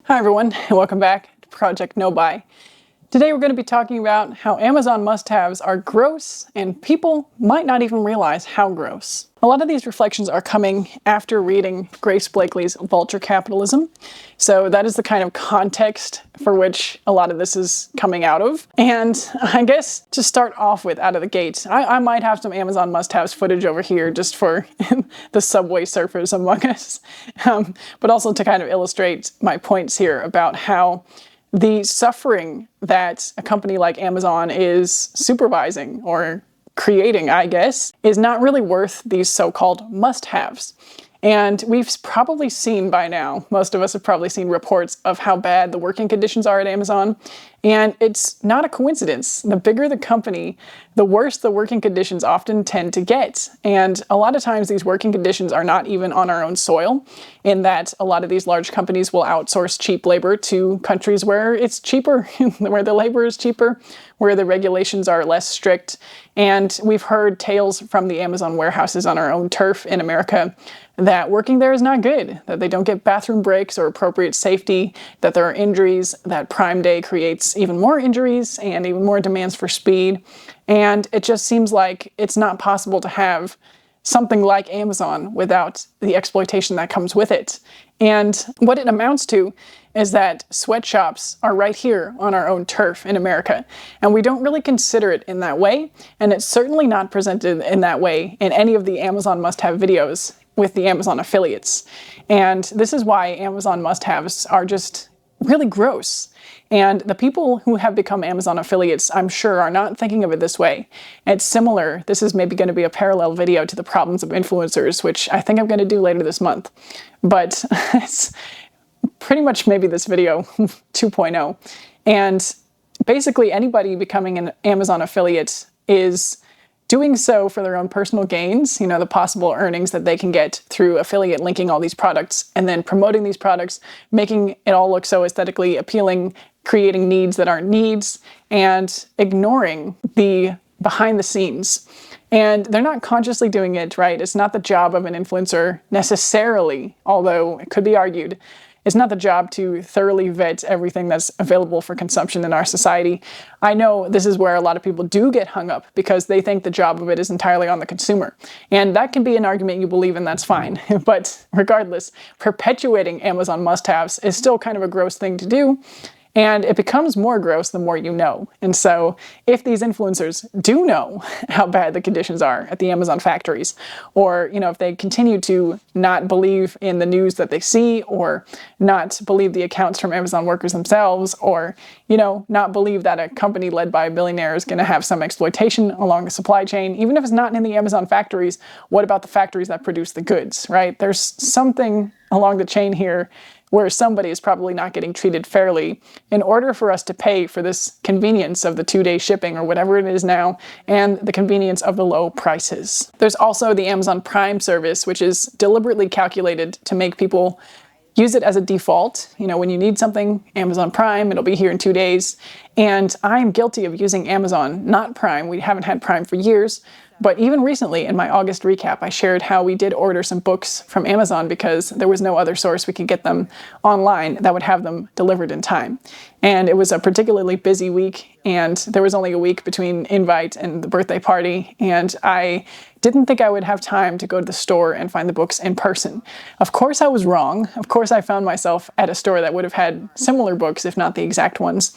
Hi everyone, and welcome back to Project No Buy. Today we're going to be talking about how Amazon must-haves are gross and people might not even realize how gross. A lot of these reflections are coming after reading Grace Blakely's Vulture Capitalism, so that is the kind of context for which a lot of this is coming out of. And I guess to start off with out of the gate, I might have some Amazon must-haves footage over here just for the subway surfers among us, but also to kind of illustrate my points here about how the suffering that a company like Amazon is supervising or creating, I guess, is not really worth these so-called must-haves. And we've probably seen by now, most of us have probably seen reports of how bad the working conditions are at Amazon. And it's not a coincidence. The bigger the company, the worse the working conditions often tend to get. And a lot of times these working conditions are not even on our own soil, in that a lot of these large companies will outsource cheap labor to countries where it's cheaper, where the labor is cheaper, where the regulations are less strict. And we've heard tales from the Amazon warehouses on our own turf in America that working there is not good, that they don't get bathroom breaks or appropriate safety, that there are injuries, that Prime Day creates even more injuries and even more demands for speed. And it just seems like it's not possible to have something like Amazon without the exploitation that comes with it. And what it amounts to is that sweatshops are right here on our own turf in America. And we don't really consider it in that way. And it's certainly not presented in that way in any of the Amazon must-have videos with the Amazon affiliates. And this is why Amazon must-haves are just really gross. And the people who have become Amazon affiliates, I'm sure, are not thinking of it this way. It's similar. This is maybe going to be a parallel video to the problems of influencers, which I think I'm going to do later this month. But it's pretty much maybe this video 2.0. And basically anybody becoming an Amazon affiliate is doing so for their own personal gains, the possible earnings that they can get through affiliate linking all these products and then promoting these products, making it all look so aesthetically appealing, creating needs that aren't needs, and ignoring the behind the scenes. And they're not consciously doing it, right? It's not the job of an influencer necessarily, although it could be argued. It's not the job to thoroughly vet everything that's available for consumption in our society. I know this is where a lot of people do get hung up because they think the job of it is entirely on the consumer. And that can be an argument you believe in, that's fine. But regardless, perpetuating Amazon must-haves is still kind of a gross thing to do. And it becomes more gross the more you know. And so if these influencers do know how bad the conditions are at the Amazon factories, or, if they continue to not believe in the news that they see, or not believe the accounts from Amazon workers themselves, or, not believe that a company led by a billionaire is going to have some exploitation along the supply chain, even if it's not in the Amazon factories, what about the factories that produce the goods, right? There's something along the chain here where somebody is probably not getting treated fairly in order for us to pay for this convenience of the 2-day shipping or whatever it is now, and the convenience of the low prices. There's also the Amazon Prime service, which is deliberately calculated to make people use it as a default. When you need something, Amazon Prime, it'll be here in 2 days. And I'm guilty of using Amazon, not Prime. We haven't had Prime for years. But even recently, in my August recap, I shared how we did order some books from Amazon because there was no other source we could get them online that would have them delivered in time. And it was a particularly busy week, and there was only a week between invite and the birthday party, and I didn't think I would have time to go to the store and find the books in person. Of course I was wrong. Of course I found myself at a store that would have had similar books, if not the exact ones,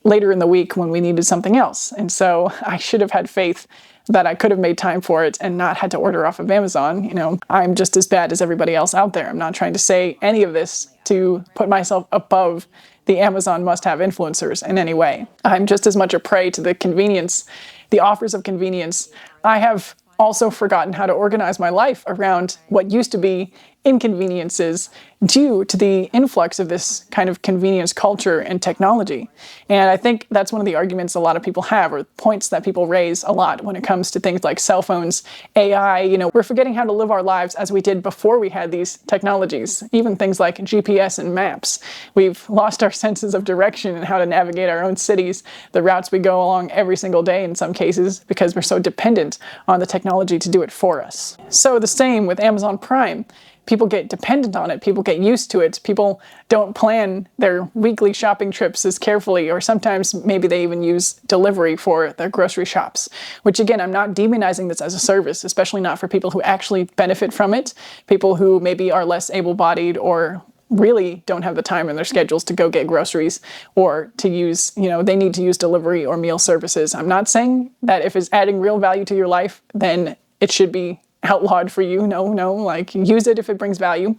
later in the week when we needed something else. And so I should have had faith that I could have made time for it and not had to order off of Amazon. I'm just as bad as everybody else out there. I'm not trying to say any of this to put myself above the Amazon must-have influencers in any way. I'm just as much a prey to the convenience, the offers of convenience. I have also forgotten how to organize my life around what used to be inconveniences due to the influx of this kind of convenience culture and technology. And I think that's one of the arguments a lot of people have, or points that people raise a lot when it comes to things like cell phones, AI. We're forgetting how to live our lives as we did before we had these technologies, even things like GPS and maps. We've lost our senses of direction and how to navigate our own cities, the routes we go along every single day in some cases, because we're so dependent on the technology to do it for us. So the same with Amazon Prime. people get dependent on it. People get used to it. People don't plan their weekly shopping trips as carefully, or sometimes maybe they even use delivery for their grocery shops, which again, I'm not demonizing this as a service, especially not for people who actually benefit from it, people who maybe are less able-bodied or really don't have the time in their schedules to go get groceries or to use, they need to use delivery or meal services. I'm not saying that if it's adding real value to your life, then it should be outlawed for you. No, like use it if it brings value.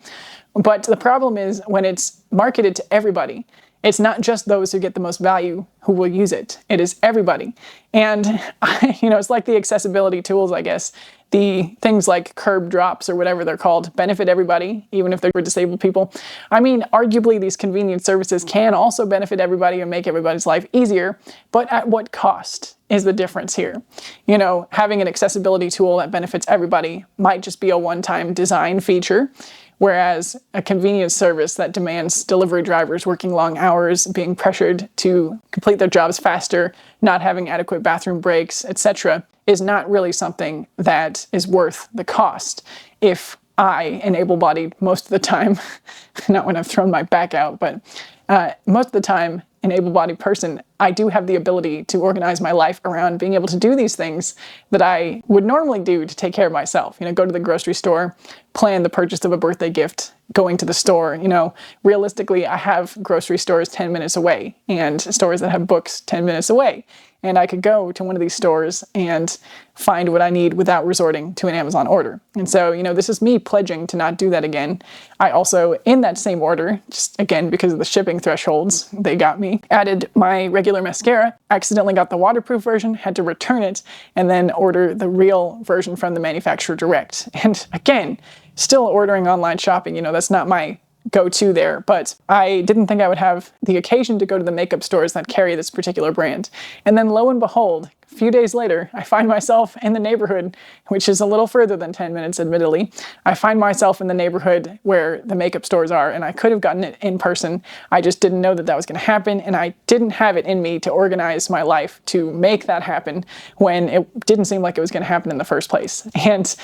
But the problem is when it's marketed to everybody, it's not just those who get the most value who will use it. It is everybody. And, it's like the accessibility tools, I guess. The things like curb drops or whatever they're called benefit everybody, even if they're for disabled people. I mean, arguably these convenience services can also benefit everybody and make everybody's life easier, but at what cost is the difference here? Having an accessibility tool that benefits everybody might just be a one-time design feature, whereas a convenience service that demands delivery drivers working long hours, being pressured to complete their jobs faster, not having adequate bathroom breaks, etc., is not really something that is worth the cost. If I, an able-bodied most of the time, not when I've thrown my back out, but most of the time, an able-bodied person, I do have the ability to organize my life around being able to do these things that I would normally do to take care of myself. Go to the grocery store, plan the purchase of a birthday gift, going to the store. Realistically, I have grocery stores 10 minutes away and stores that have books 10 minutes away. And I could go to one of these stores and find what I need without resorting to an Amazon order. And so, this is me pledging to not do that again. I also, in that same order, just again, because of the shipping thresholds, they got me, added my regular mascara, accidentally got the waterproof version, had to return it, and then order the real version from the manufacturer direct. And again, still ordering online shopping, that's not my go-to there, but I didn't think I would have the occasion to go to the makeup stores that carry this particular brand. And then lo and behold, a few days later, I find myself in the neighborhood, which is a little further than 10 minutes, admittedly. I find myself in the neighborhood where the makeup stores are, and I could have gotten it in person. I just didn't know that that was going to happen, and I didn't have it in me to organize my life to make that happen when it didn't seem like it was going to happen in the first place. And,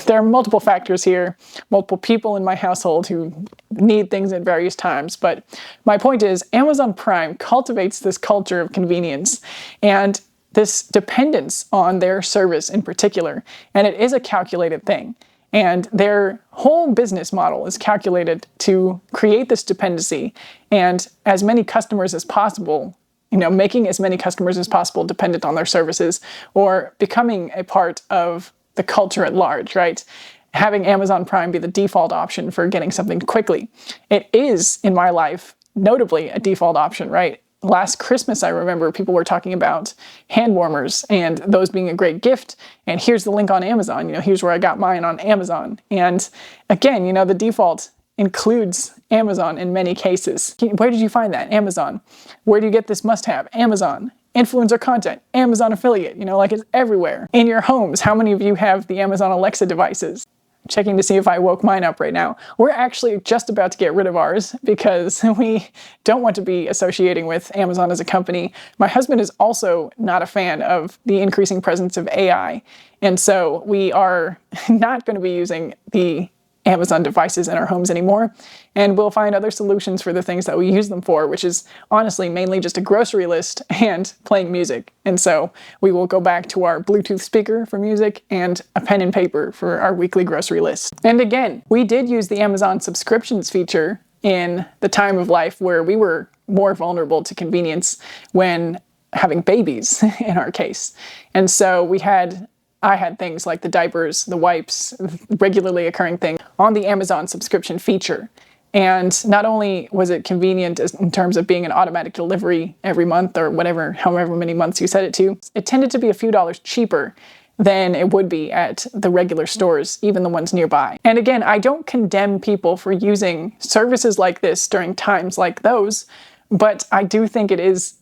there are multiple factors here, multiple people in my household who need things at various times. But my point is, Amazon Prime cultivates this culture of convenience and this dependence on their service in particular. And it is a calculated thing. And their whole business model is calculated to create this dependency and as many customers as possible, making as many customers as possible dependent on their services or becoming a part of the culture at large, right? Having Amazon Prime be the default option for getting something quickly. It is, in my life, notably a default option, right? Last Christmas, I remember people were talking about hand warmers and those being a great gift. And here's the link on Amazon. Here's where I got mine on Amazon. And again, the default includes Amazon in many cases. Where did you find that? Amazon. Where do you get this must-have? Amazon. Influencer content, Amazon affiliate, like it's everywhere. In your homes, how many of you have the Amazon Alexa devices? Checking to see if I woke mine up right now. We're actually just about to get rid of ours because we don't want to be associating with Amazon as a company. My husband is also not a fan of the increasing presence of AI. And so we are not going to be using the Amazon devices in our homes anymore, and we'll find other solutions for the things that we use them for, which is honestly mainly just a grocery list and playing music. And so we will go back to our Bluetooth speaker for music and a pen and paper for our weekly grocery list. And again, we did use the Amazon subscriptions feature in the time of life where we were more vulnerable to convenience when having babies in our case. And so I had things like the diapers, the wipes, regularly occurring things on the Amazon subscription feature. And not only was it convenient in terms of being an automatic delivery every month or however many months you set it to, it tended to be a few dollars cheaper than it would be at the regular stores, even the ones nearby. And again, I don't condemn people for using services like this during times like those, but I do think it is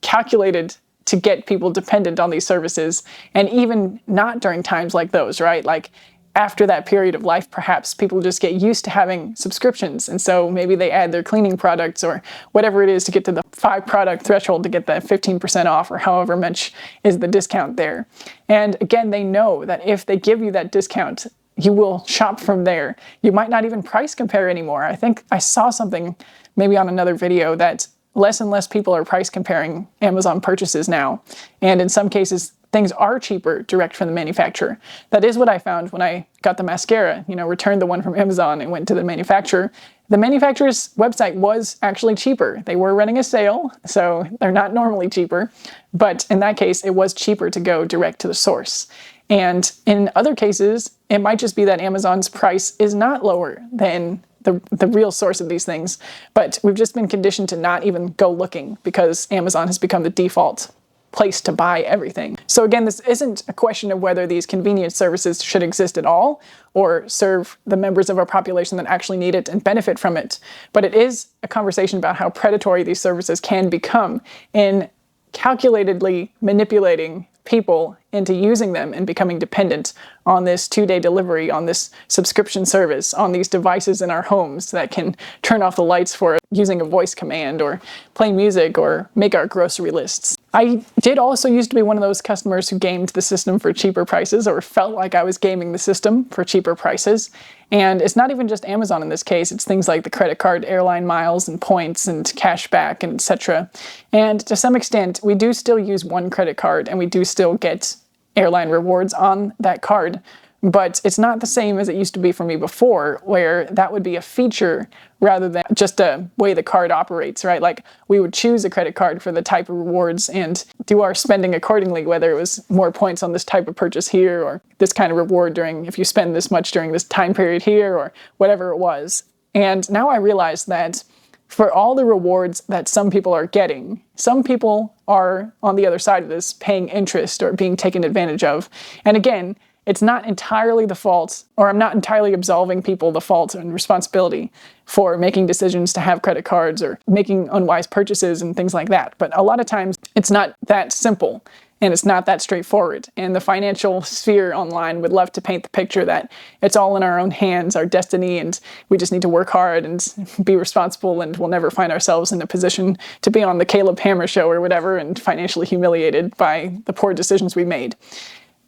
calculated to get people dependent on these services, and even not during times like those, right? Like after that period of life, perhaps people just get used to having subscriptions, and so maybe they add their cleaning products or whatever it is to get to the 5-product threshold to get that 15% off or however much is the discount there. And again, they know that if they give you that discount, you will shop from there. You might not even price compare anymore. I think I saw something maybe on another video that less and less people are price comparing Amazon purchases now. And in some cases, things are cheaper direct from the manufacturer. That is what I found when I got the mascara, returned the one from Amazon and went to the manufacturer. The manufacturer's website was actually cheaper. They were running a sale, so they're not normally cheaper. But in that case, it was cheaper to go direct to the source. And in other cases, it might just be that Amazon's price is not lower than the real source of these things, but we've just been conditioned to not even go looking because Amazon has become the default place to buy everything. So again, this isn't a question of whether these convenience services should exist at all or serve the members of our population that actually need it and benefit from it, but it is a conversation about how predatory these services can become in calculatedly manipulating people into using them and becoming dependent on this 2-day delivery, on this subscription service, on these devices in our homes that can turn off the lights for using a voice command or play music or make our grocery lists. I did also used to be one of those customers who gamed the system for cheaper prices or felt like I was gaming the system for cheaper prices. And it's not even just Amazon in this case, it's things like the credit card, airline miles and points and cash back and etc. And to some extent, we do still use one credit card and we do still get airline rewards on that card. But it's not the same as it used to be for me before, where that would be a feature rather than just a way the card operates, right? Like we would choose a credit card for the type of rewards and do our spending accordingly, whether it was more points on this type of purchase here or this kind of reward if you spend this much during this time period here or whatever it was. And now I realize that for all the rewards that some people are getting, some people are on the other side of this paying interest or being taken advantage of. And again, it's not entirely the fault, or I'm not entirely absolving people the fault and responsibility for making decisions to have credit cards or making unwise purchases and things like that. But a lot of times it's not that simple and it's not that straightforward. And the financial sphere online would love to paint the picture that it's all in our own hands, our destiny, and we just need to work hard and be responsible and we'll never find ourselves in a position to be on the Caleb Hammer show or whatever and financially humiliated by the poor decisions we made.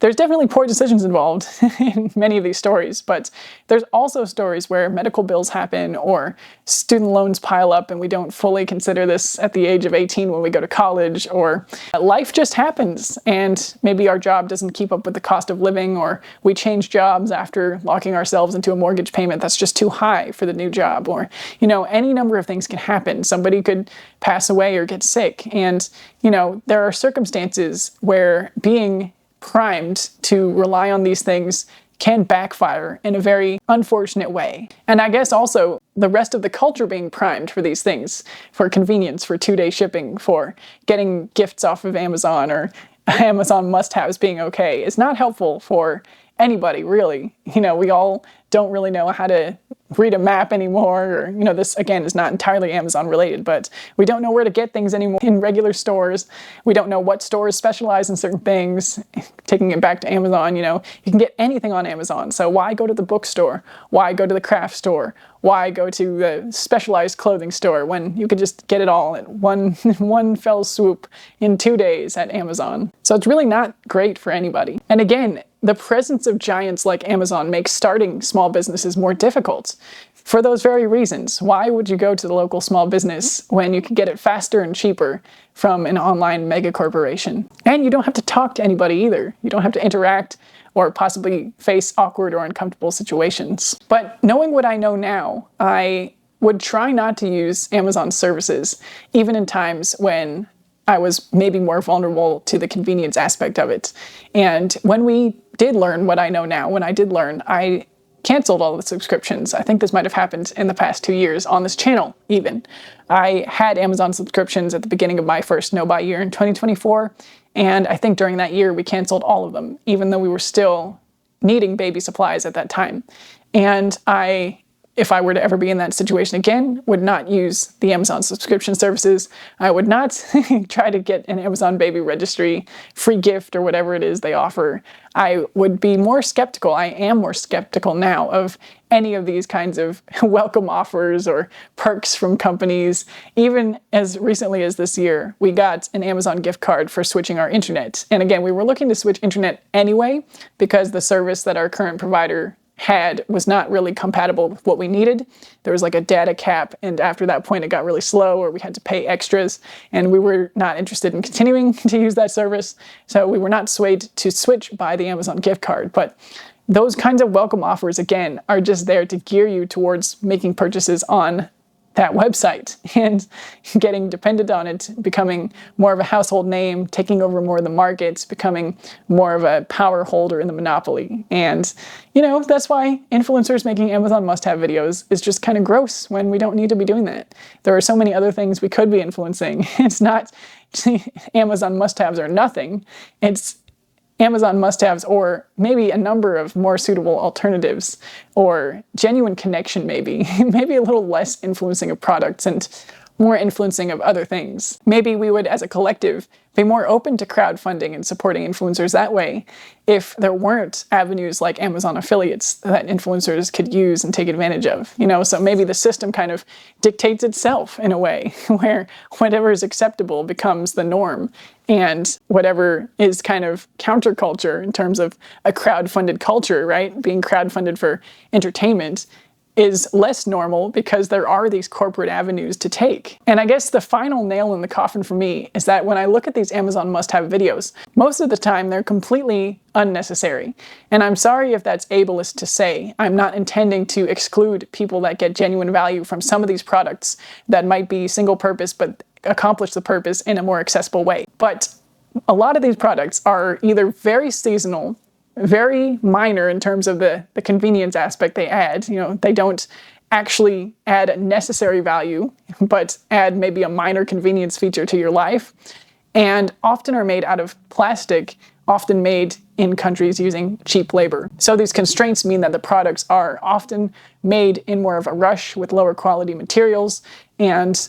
There's definitely poor decisions involved in many of these stories, but there's also stories where medical bills happen or student loans pile up and we don't fully consider this at the age of 18 when we go to college, or life just happens and maybe our job doesn't keep up with the cost of living, or we change jobs after locking ourselves into a mortgage payment that's just too high for the new job, or, any number of things can happen. Somebody could pass away or get sick, and, there are circumstances where being primed to rely on these things can backfire in a very unfortunate way. And I guess also the rest of the culture being primed for these things, for convenience, for 2-day shipping, for getting gifts off of Amazon or Amazon must-haves being okay, is not helpful for anybody, really. We all don't really know how to read a map anymore, or, this again is not entirely Amazon related, but we don't know where to get things anymore in regular stores. We don't know what stores specialize in certain things. Taking it back to Amazon, you can get anything on Amazon. So why go to the bookstore? Why go to the craft store? Why go to the specialized clothing store when you could just get it all at one fell swoop in 2 days at Amazon? So it's really not great for anybody. And again, the presence of giants like Amazon makes starting small businesses more difficult. For those very reasons. Why would you go to the local small business when you can get it faster and cheaper from an online mega corporation? And you don't have to talk to anybody either. You don't have to interact or possibly face awkward or uncomfortable situations. But knowing what I know now, I would try not to use Amazon services, even in times when I was maybe more vulnerable to the convenience aspect of it. And when we did learn what I know now, when I did learn, I canceled all the subscriptions. I think this might have happened in the past 2 years on this channel even. I had Amazon subscriptions at the beginning of my first no-buy year in 2024, and I think during that year we canceled all of them, even though we were still needing baby supplies at that time. And if I were to ever be in that situation again, would not use the Amazon subscription services. I would not try to get an Amazon baby registry, free gift, or whatever it is they offer. I would be more skeptical. I am more skeptical now of any of these kinds of welcome offers or perks from companies. Even as recently as this year, we got an Amazon gift card for switching our internet. And again, we were looking to switch internet anyway because the service that our current provider had was not really compatible with what we needed. There was like a data cap, and after that point it got really slow, or we had to pay extras, and we were not interested in continuing to use that service. So we were not swayed to switch by the Amazon gift card. But those kinds of welcome offers, again, are just there to gear you towards making purchases on that website and getting dependent on it, becoming more of a household name, taking over more of the markets, becoming more of a power holder in the monopoly. And, you know, that's why influencers making Amazon must-have videos is just kind of gross when we don't need to be doing that. There are so many other things we could be influencing. It's not Amazon must-haves or nothing. It's Amazon must-haves, or maybe a number of more suitable alternatives, or genuine connection maybe. Maybe a little less influencing of products and more influencing of other things. Maybe we would, as a collective, be more open to crowdfunding and supporting influencers that way if there weren't avenues like Amazon affiliates that influencers could use and take advantage of. You know, so maybe the system kind of dictates itself in a way where whatever is acceptable becomes the norm, and whatever is kind of counterculture in terms of a crowdfunded culture, right? Being crowdfunded for entertainment is less normal because there are these corporate avenues to take. And I guess the final nail in the coffin for me is that when I look at these Amazon must-have videos, most of the time they're completely unnecessary. And I'm sorry if that's ableist to say. I'm not intending to exclude people that get genuine value from some of these products that might be single purpose but accomplish the purpose in a more accessible way. But a lot of these products are either very seasonal, very minor in terms of the convenience aspect they add. You know, they don't actually add a necessary value, but add maybe a minor convenience feature to your life, and often are made out of plastic, often made in countries using cheap labor. So these constraints mean that the products are often made in more of a rush with lower quality materials and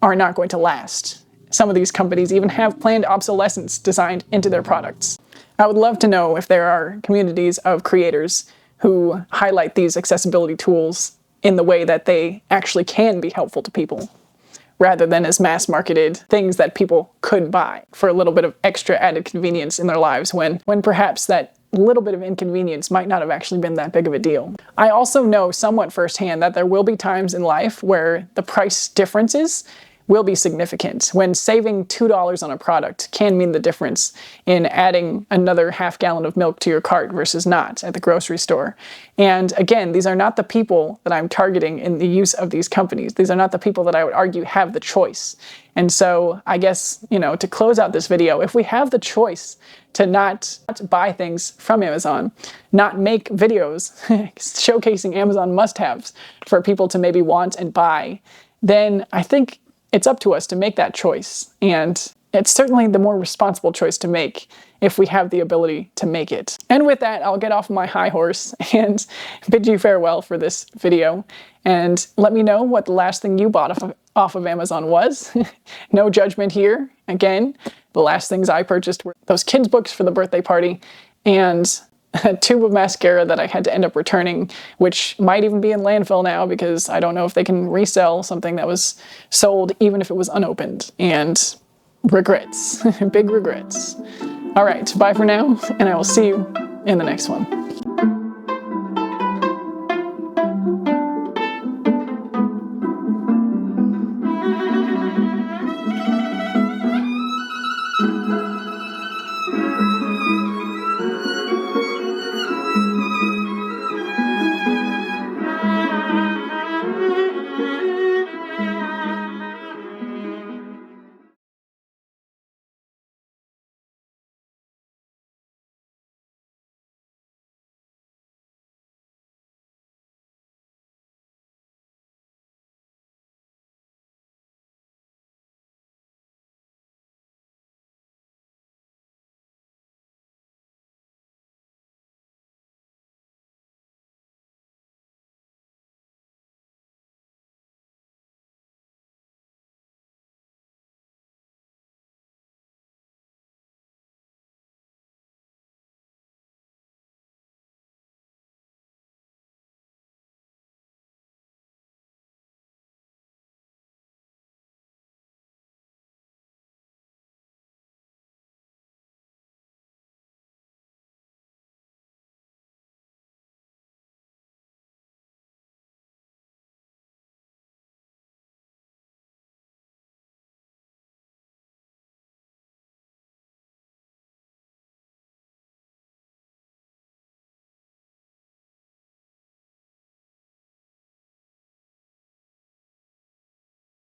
are not going to last. Some of these companies even have planned obsolescence designed into their products. I would love to know if there are communities of creators who highlight these accessibility tools in the way that they actually can be helpful to people, rather than as mass-marketed things that people could buy for a little bit of extra added convenience in their lives when perhaps that little bit of inconvenience might not have actually been that big of a deal. I also know somewhat firsthand that there will be times in life where the price differences will be significant, when saving $2 on a product can mean the difference in adding another half gallon of milk to your cart versus not at the grocery store. And again, these are not the people that I'm targeting in the use of these companies. These are not the people that I would argue have the choice. And so I guess, you know, to close out this video, if we have the choice to not buy things from Amazon, not make videos showcasing Amazon must-haves for people to maybe want and buy, then I think it's up to us to make that choice. And it's certainly the more responsible choice to make if we have the ability to make it. And with that, I'll get off my high horse and bid you farewell for this video. And let me know what the last thing you bought off of Amazon was. No judgment here. Again, the last things I purchased were those kids' books for the birthday party and a tube of mascara that I had to end up returning, which might even be in landfill now because I don't know if they can resell something that was sold even if it was unopened. And regrets, big regrets. All right, bye for now, and I will see you in the next one.